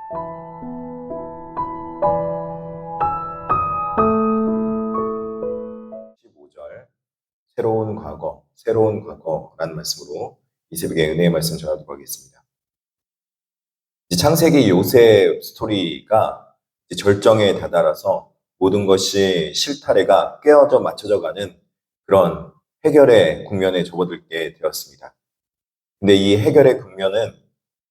15절 새로운 과거라는 말씀으로 이 새벽에 은혜의 말씀 전하도록 하겠습니다. 창세기 요셉 스토리가 절정에 다다라서 모든 것이 실타래가 깨어져 맞춰져 가는 그런 해결의 국면에 접어들게 되었습니다. 근데 이 해결의 국면은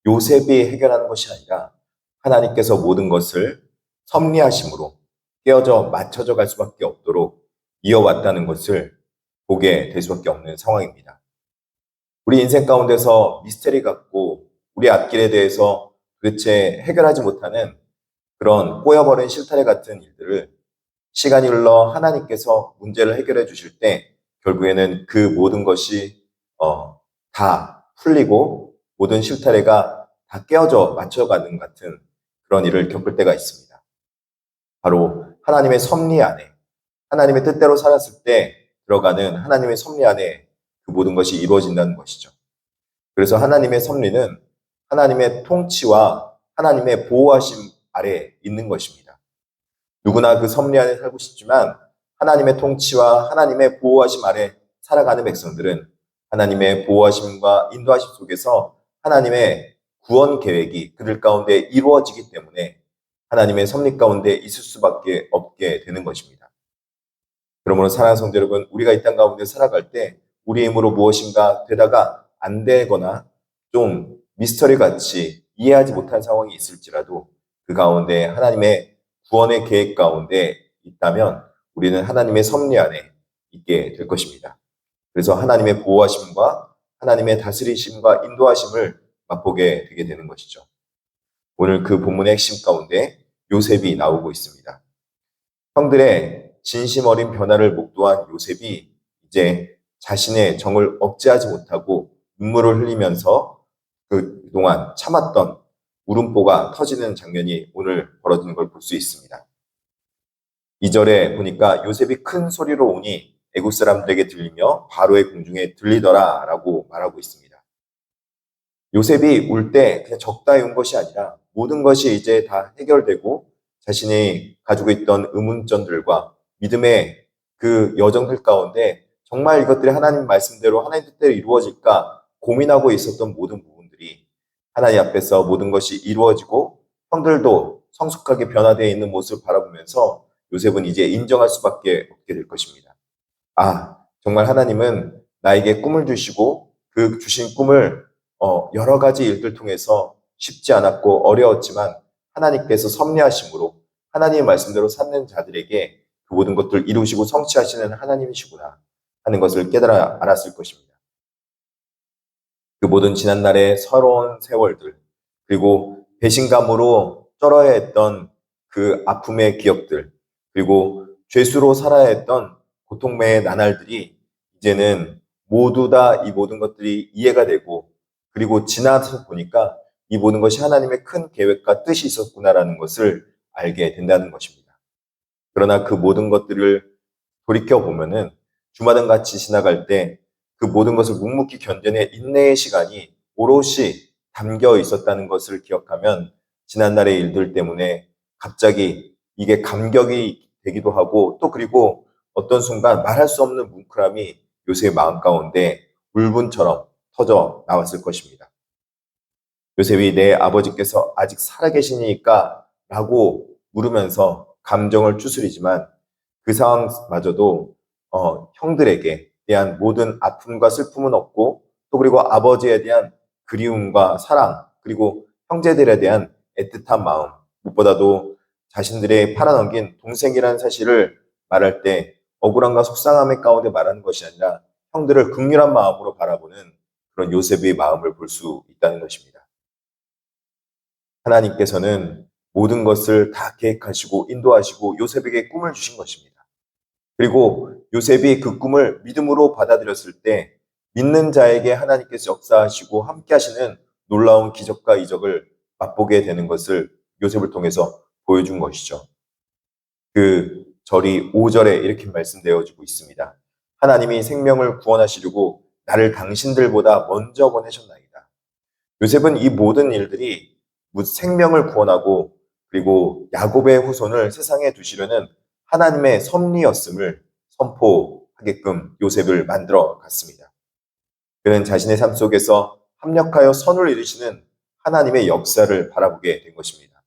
요셉이 해결하는 것이 아니라 하나님께서 모든 것을 섭리하심으로 깨어져 맞춰져 갈 수밖에 없도록 이어왔다는 것을 보게 될 수밖에 없는 상황입니다. 우리 인생 가운데서 미스테리 같고 우리 앞길에 대해서 도대체 해결하지 못하는 그런 꼬여버린 실타래 같은 일들을 시간이 흘러 하나님께서 문제를 해결해 주실 때 결국에는 그 모든 것이 다 풀리고 모든 실타래가 다 깨어져 맞춰가는 같은 그런 일을 겪을 때가 있습니다. 바로 하나님의 섭리 안에 하나님의 뜻대로 살았을 때 들어가는 하나님의 섭리 안에 그 모든 것이 이루어진다는 것이죠. 그래서 하나님의 섭리는 하나님의 통치와 하나님의 보호하심 아래에 있는 것입니다. 누구나 그 섭리 안에 살고 싶지만 하나님의 통치와 하나님의 보호하심 아래 살아가는 백성들은 하나님의 보호하심과 인도하심 속에서 하나님의 구원 계획이 그들 가운데 이루어지기 때문에 하나님의 섭리 가운데 있을 수밖에 없게 되는 것입니다. 그러므로 사랑하는 성도 여러분, 우리가 이 땅 가운데 살아갈 때 우리의 힘으로 무엇인가 되다가 안 되거나 좀 미스터리 같이 이해하지 못한 상황이 있을지라도 그 가운데 하나님의 구원의 계획 가운데 있다면 우리는 하나님의 섭리 안에 있게 될 것입니다. 그래서 하나님의 보호하심과 하나님의 다스리심과 인도하심을 맛보게 되게 되는 것이죠. 오늘 그 본문의 핵심 가운데 요셉이 나오고 있습니다. 형들의 진심 어린 변화를 목도한 요셉이 이제 자신의 정을 억제하지 못하고 눈물을 흘리면서 그동안 참았던 울음보가 터지는 장면이 오늘 벌어지는 걸 볼 수 있습니다. 2절에 보니까 요셉이 큰 소리로 오니 애굽 사람들에게 들리며 바로의 궁중에 들리더라 라고 말하고 있습니다. 요셉이 울 때 그냥 적당히 운 것이 아니라 모든 것이 이제 다 해결되고 자신이 가지고 있던 의문점들과 믿음의 그 여정들 가운데 정말 이것들이 하나님 말씀대로 하나님 뜻대로 이루어질까 고민하고 있었던 모든 부분들이 하나님 앞에서 모든 것이 이루어지고 형들도 성숙하게 변화되어 있는 모습을 바라보면서 요셉은 이제 인정할 수밖에 없게 될 것입니다. 아, 정말 하나님은 나에게 꿈을 주시고 그 주신 꿈을 여러 가지 일들 통해서 쉽지 않았고 어려웠지만 하나님께서 섭리하심으로 하나님의 말씀대로 찾는 자들에게 그 모든 것들을 이루시고 성취하시는 하나님이시구나 하는 것을 깨달아 알았을 것입니다. 그 모든 지난날의 서러운 세월들 그리고 배신감으로 쩔어야 했던 그 아픔의 기억들 그리고 죄수로 살아야 했던 고통매의 나날들이 이제는 모두 다 이 모든 것들이 이해가 되고 그리고 지나서 보니까 이 모든 것이 하나님의 큰 계획과 뜻이 있었구나라는 것을 알게 된다는 것입니다. 그러나 그 모든 것들을 돌이켜보면은 주마등 같이 지나갈 때 그 모든 것을 묵묵히 견뎌내 인내의 시간이 오롯이 담겨 있었다는 것을 기억하면 지난날의 일들 때문에 갑자기 이게 감격이 되기도 하고 또 그리고 어떤 순간 말할 수 없는 뭉클함이 요셉의 마음 가운데 울분처럼 터져 나왔을 것입니다. 요셉이 내 아버지께서 아직 살아계시니까 라고 물으면서 감정을 추스리지만 그 상황마저도 형들에게 대한 모든 아픔과 슬픔은 없고 또 그리고 아버지에 대한 그리움과 사랑 그리고 형제들에 대한 애틋한 마음 무엇보다도 자신들의 팔아넘긴 동생이라는 사실을 말할 때 억울함과 속상함의 가운데 말하는 것이 아니라 형들을 긍휼한 마음으로 바라보는 그런 요셉의 마음을 볼 수 있다는 것입니다. 하나님께서는 모든 것을 다 계획하시고 인도하시고 요셉에게 꿈을 주신 것입니다. 그리고 요셉이 그 꿈을 믿음으로 받아들였을 때 믿는 자에게 하나님께서 역사하시고 함께 하시는 놀라운 기적과 이적을 맛보게 되는 것을 요셉을 통해서 보여준 것이죠. 그 절이 5절에 이렇게 말씀되어지고 있습니다. 하나님이 생명을 구원하시려고 나를 당신들보다 먼저 보내셨나이다. 요셉은 이 모든 일들이 생명을 구원하고 그리고 야곱의 후손을 세상에 두시려는 하나님의 섭리였음을 선포하게끔 요셉을 만들어 갔습니다. 그는 자신의 삶 속에서 합력하여 선을 이루시는 하나님의 역사를 바라보게 된 것입니다.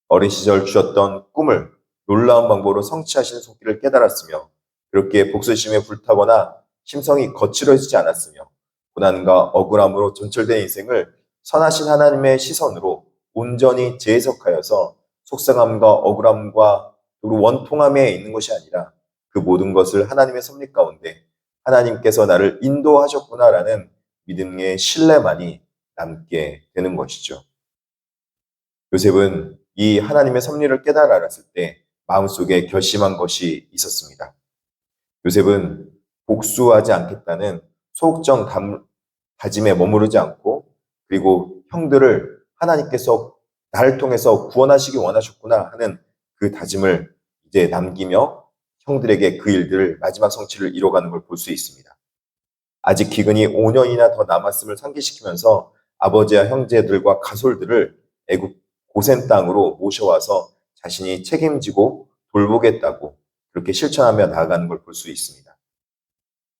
어린 시절 주셨던 꿈을 놀라운 방법으로 성취하시는 손길을 깨달았으며 그렇게 복수심에 불타거나 심성이 거칠어지지 않았으며 고난과 억울함으로 점철된 인생을 선하신 하나님의 시선으로 온전히 재해석하여서 속상함과 억울함과 그리고 원통함에 있는 것이 아니라 그 모든 것을 하나님의 섭리 가운데 하나님께서 나를 인도하셨구나라는 믿음의 신뢰만이 남게 되는 것이죠. 요셉은 이 하나님의 섭리를 깨달아 알았을 때 마음속에 결심한 것이 있었습니다. 요셉은 복수하지 않겠다는 소극적 다짐에 머무르지 않고 그리고 형들을 하나님께서 나를 통해서 구원하시기 원하셨구나 하는 그 다짐을 이제 남기며 형들에게 그 일들을 마지막 성취를 이뤄가는 걸 볼 수 있습니다. 아직 기근이 5년이나 더 남았음을 상기시키면서 아버지와 형제들과 가솔들을 애굽 고센 땅으로 모셔와서 자신이 책임지고 돌보겠다고 그렇게 실천하며 나아가는 걸 볼 수 있습니다.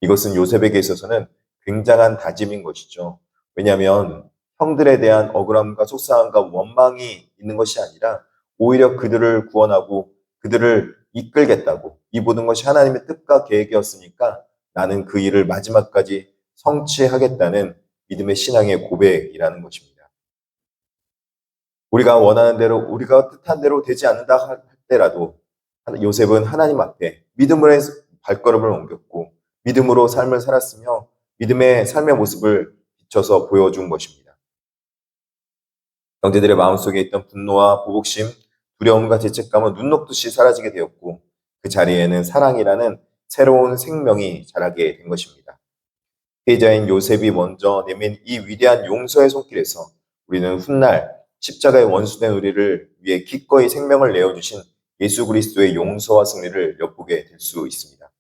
이것은 요셉에게 있어서는 굉장한 다짐인 것이죠. 왜냐하면 형들에 대한 억울함과 속상함과 원망이 있는 것이 아니라 오히려 그들을 구원하고 그들을 이끌겠다고 이 모든 것이 하나님의 뜻과 계획이었으니까 나는 그 일을 마지막까지 성취하겠다는 믿음의 신앙의 고백이라는 것입니다. 우리가 원하는 대로 우리가 뜻한 대로 되지 않는다 할 때라도 요셉은 하나님 앞에 믿음으로 발걸음을 옮겼고 믿음으로 삶을 살았으며 믿음의 삶의 모습을 비춰서 보여준 것입니다. 형제들의 마음속에 있던 분노와 보복심, 두려움과 죄책감은 눈 녹듯이 사라지게 되었고 그 자리에는 사랑이라는 새로운 생명이 자라게 된 것입니다. 피해자인 요셉이 먼저 내민 이 위대한 용서의 손길에서 우리는 훗날 십자가의 원수된 우리를 위해 기꺼이 생명을 내어주신 예수 그리스도의 용서와 승리를 엿보게 될 수 있습니다.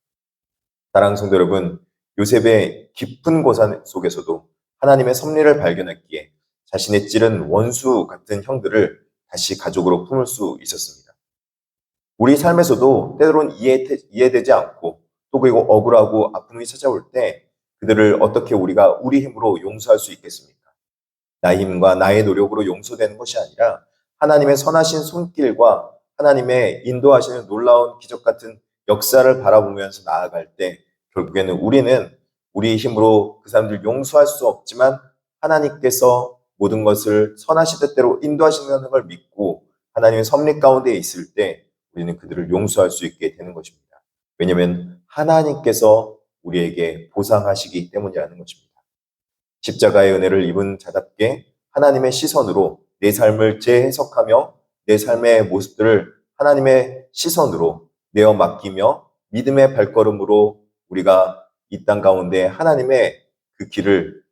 사랑하는 성도 여러분, 요셉의 깊은 고산 속에서도 하나님의 섭리를 발견했기에 자신의 찌른 원수 같은 형들을 다시 가족으로 품을 수 있었습니다. 우리 삶에서도 때로는 이해되지 않고 또 그리고 억울하고 아픔이 찾아올 때 그들을 어떻게 우리가 우리 힘으로 용서할 수 있겠습니까? 나의 힘과 나의 노력으로 용서되는 것이 아니라 하나님의 선하신 손길과 하나님의 인도하시는 놀라운 기적 같은 역사를 바라보면서 나아갈 때 결국에는 우리는 우리의 힘으로 그 사람들 용서할 수 없지만 하나님께서 모든 것을 선하신 뜻대로 인도하시는 걸 믿고 하나님의 섭리 가운데 있을 때 우리는 그들을 용서할 수 있게 되는 것입니다. 왜냐하면 하나님께서 우리에게 보상하시기 때문이라는 것입니다. 십자가의 은혜를 입은 자답게 하나님의 시선으로 내 삶을 재해석하며 내 삶의 모습들을 하나님의 시선으로 내어 맡기며 믿음의 발걸음으로 우리가 이 땅 가운데 하나님의 그 길을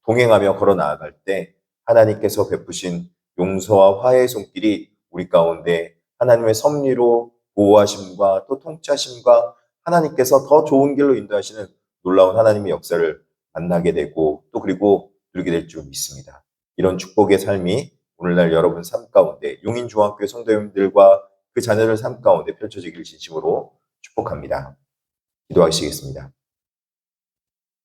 동행하며 걸어 나아갈 때 하나님께서 베푸신 용서와 화해의 손길이 우리 가운데 하나님의 섭리로 보호하심과 또 통치하심과 하나님께서 더 좋은 길로 인도하시는 놀라운 하나님의 역사를 만나게 되고 또 그리고 누리게 될 줄 믿습니다. 이런 축복의 삶이 오늘날 여러분 삶 가운데 용인중앙교회 성도님들과 그 자녀들 삶 가운데 펼쳐지길 진심으로 축복합니다. 기도하시겠습니다.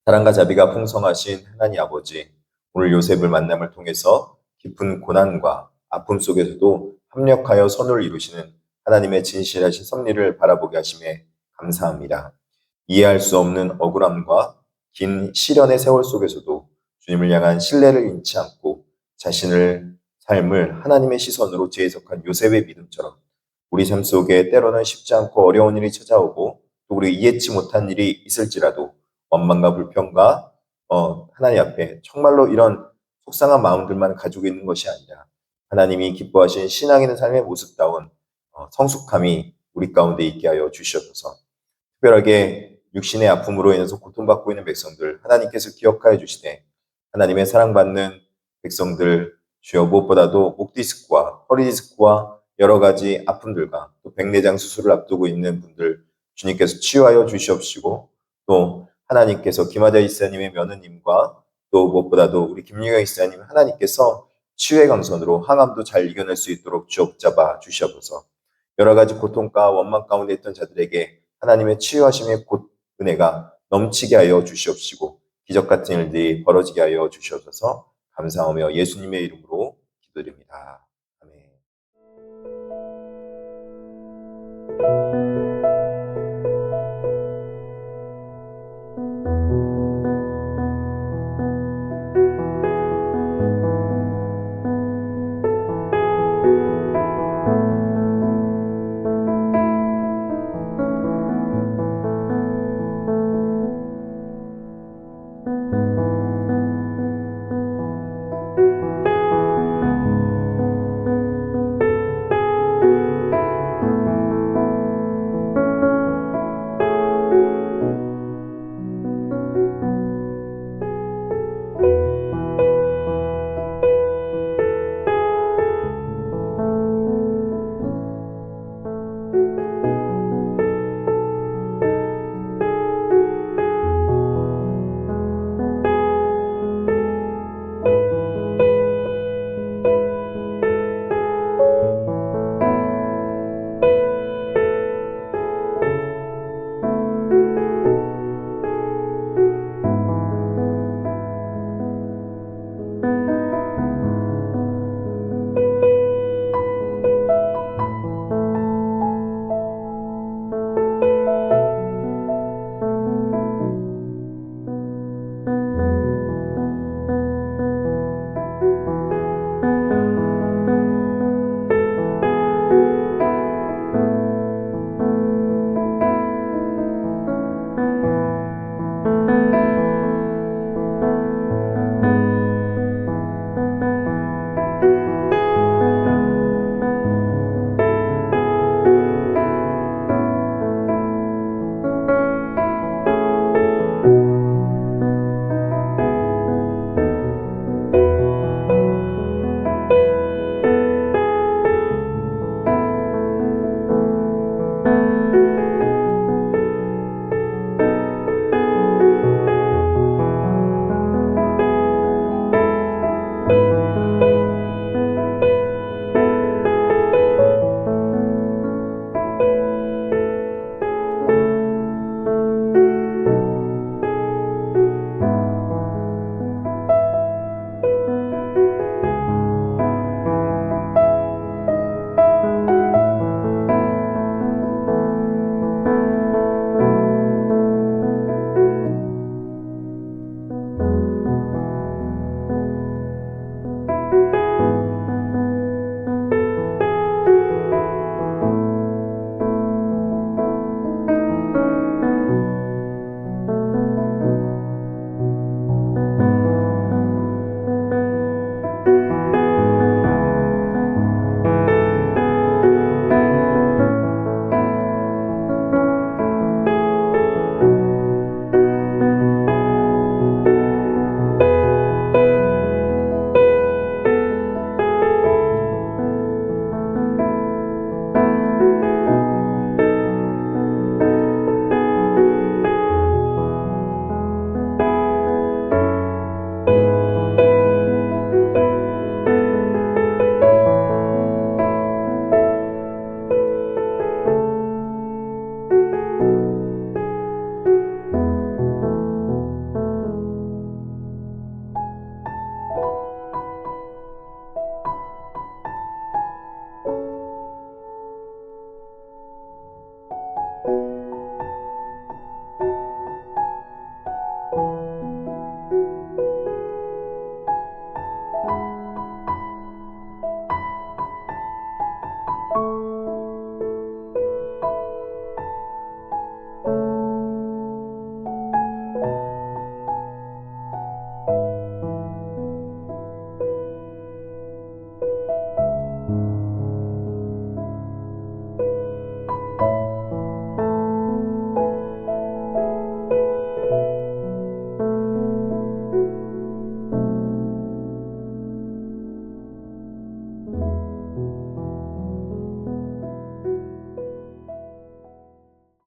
사랑과 자비가 풍성하신 하나님 아버지, 오늘 요셉을 만남을 통해서 깊은 고난과 아픔 속에서도 합력하여 선을 이루시는 하나님의 진실하신 섭리를 바라보게 하심에 감사합니다. 이해할 수 없는 억울함과 긴 시련의 세월 속에서도 주님을 향한 신뢰를 잃지 않고 자신을 삶을 하나님의 시선으로 재해석한 요셉의 믿음처럼 우리 삶 속에 때로는 쉽지 않고 어려운 일이 찾아오고 또 우리 이해치 못한 일이 있을지라도 원망과 불평과 하나님 앞에 정말로 이런 속상한 마음들만 가지고 있는 것이 아니라 하나님이 기뻐하신 신앙 있는 삶의 모습다운 성숙함이 우리 가운데 있게 하여 주시옵소서. 특별하게 육신의 아픔으로 인해서 고통받고 있는 백성들 하나님께서 기억하여 주시되 하나님의 사랑받는 백성들 주여 무엇보다도 목 디스크와 허리 디스크와 여러 가지 아픔들과 또 백내장 수술을 앞두고 있는 분들 주님께서 치유하여 주시옵시고 또 하나님께서 김하자 이사님의 며느님과 또 무엇보다도 우리 김유경 이사님 하나님께서 치유의 강선으로 항암도 잘 이겨낼 수 있도록 주옵잡아 주시옵소서. 여러 가지 고통과 원망 가운데 있던 자들에게 하나님의 치유하심의 곧 은혜가 넘치게 하여 주시옵시고 기적 같은 일들이 벌어지게 하여 주시옵소서. 감사하며 예수님의 이름으로